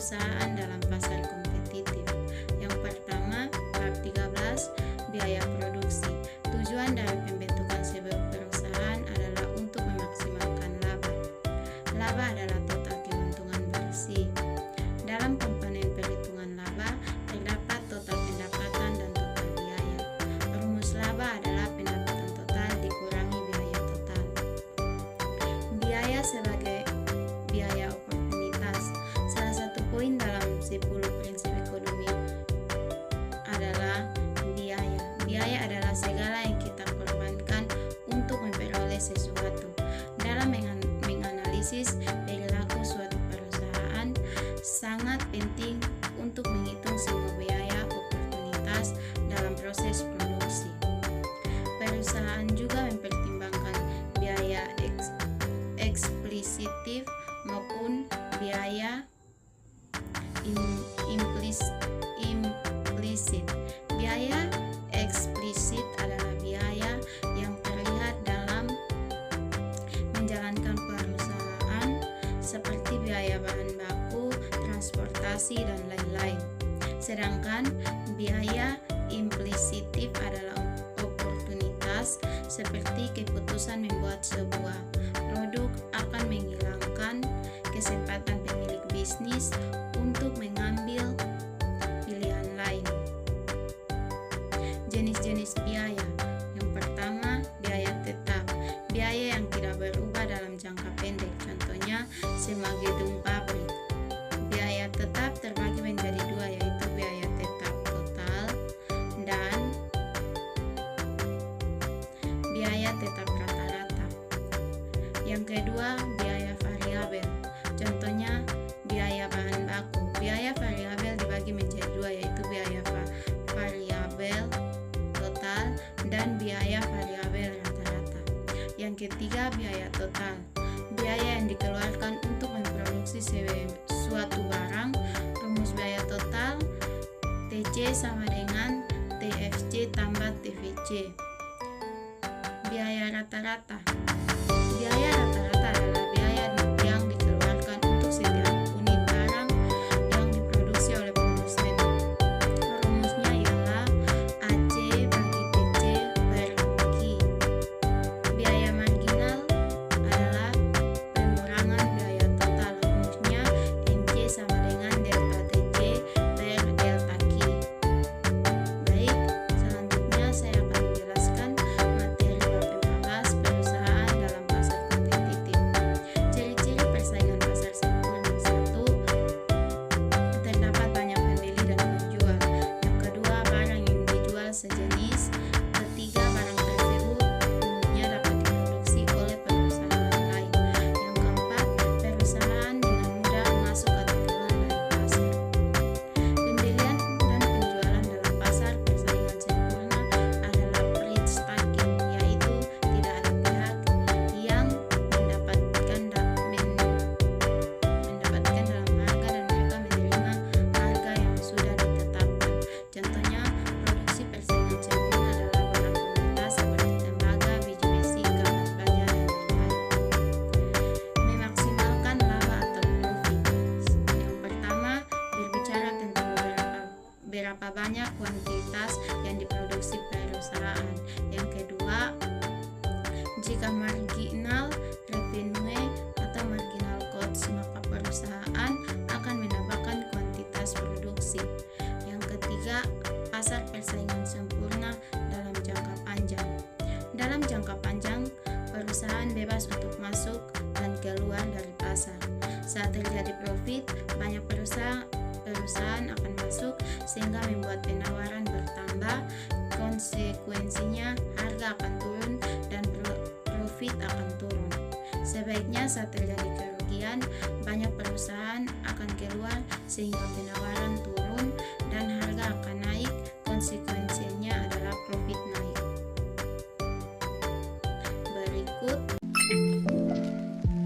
perusahaan dalam pasar kompetitif. Yang pertama, bab 13, biaya produksi. Tujuan dari pembentukan sebuah perusahaan adalah untuk memaksimalkan laba. Laba adalah total keuntungan bersih. Dalam komponen perhitungan laba terdapat total pendapatan dan total biaya. Rumus laba adalah pendapatan total dikurangi biaya total. Biaya sebagai biaya oportunitas. Salah satu poin dalam 10 prinsip ekonomi adalah biaya. Biaya adalah segala yang kita korbankan untuk memperoleh sesuatu. Dalam menganalisis perilaku suatu perusahaan, sangat penting untuk menghitung semua biaya oportunitas dalam proses produksi. Perusahaan juga mempertimbangkan biaya eksplisit maupun biaya implisit. Biaya eksplisit adalah biaya yang terlihat dalam menjalankan perusahaan, seperti biaya bahan baku, transportasi, dan lain-lain. Sedangkan biaya implisitif adalah oportunitas, seperti keputusan membuat sebuah produk akan menghilangkan kesempatan pemilik bisnis untuk mengambil pilihan lain. Jenis-jenis biaya. Yang pertama, biaya tetap. Biaya yang tidak berubah dalam jangka pendek, contohnya sewa gedung pabrik. Biaya tetap terbagi menjadi dua, yaitu biaya tetap total dan biaya tetap rata-rata. Yang kedua, biaya variabel. Contohnya biaya bahan baku. Biaya variabel dibagi menjadi dua, yaitu biaya variabel total dan biaya variabel rata-rata. Yang ketiga, biaya total. Biaya yang dikeluarkan untuk memproduksi suatu barang. Rumus biaya total TC sama dengan TFC tambah TVC. Biaya rata-rata. Biaya rata-rata adalah biaya yang dikeluarkan untuk setiap unit barang yang diproduksi oleh produsen. Rumusnya ialah AC bagi PC per Q. Biaya marginal adalah pengurangan biaya total. Rumusnya MC sama dengan delta TC per delta Q. Baik, selanjutnya saya akan menjelaskan materi bab 14, perusahaan dalam pasar kompetitif. Ciri-ciri persaingan pasar sempurna. 1. Terdapat banyak pembeli dan penjual. Yang kedua, barang yang dijual sejenis. Ketiga, barang tersebut umumnya dapat diproduksi oleh perusahaan lain. Yang keempat, perusahaan dengan mudah masuk atau keluar dari pasar. Pembelian dan penjualan dalam pasar persaingan sempurna adalah price stacking, yaitu tidak ada pihak yang mendapatkan dalam harga dan mereka menerima harga yang sudah ditetapkan. Contohnya, produksi persaingan sempurna adalah barang komoditas seperti tembaga, biji besi, gamas baja, dan lain-lain. Memaksimalkan laba atau profit. Yang pertama, berbicara tentang berapa banyak kuantitas yang diproduksi perusahaan. Yang kedua, jika marginal revenue atau marginal cost, maka perusahaan akan menambahkan kuantitas produksi. Yang ketiga, pasar persaingan sempurna dalam jangka panjang. Dalam jangka panjang, perusahaan bebas untuk masuk dan keluar dari pasar. Saat terjadi profit, banyak perusahaan akan masuk sehingga membuat penawaran bertambah. Konsekuensinya, harga akan turun dan profit akan turun. Sebaiknya saat terjadi kerugian, banyak perusahaan akan keluar sehingga penawaran turun.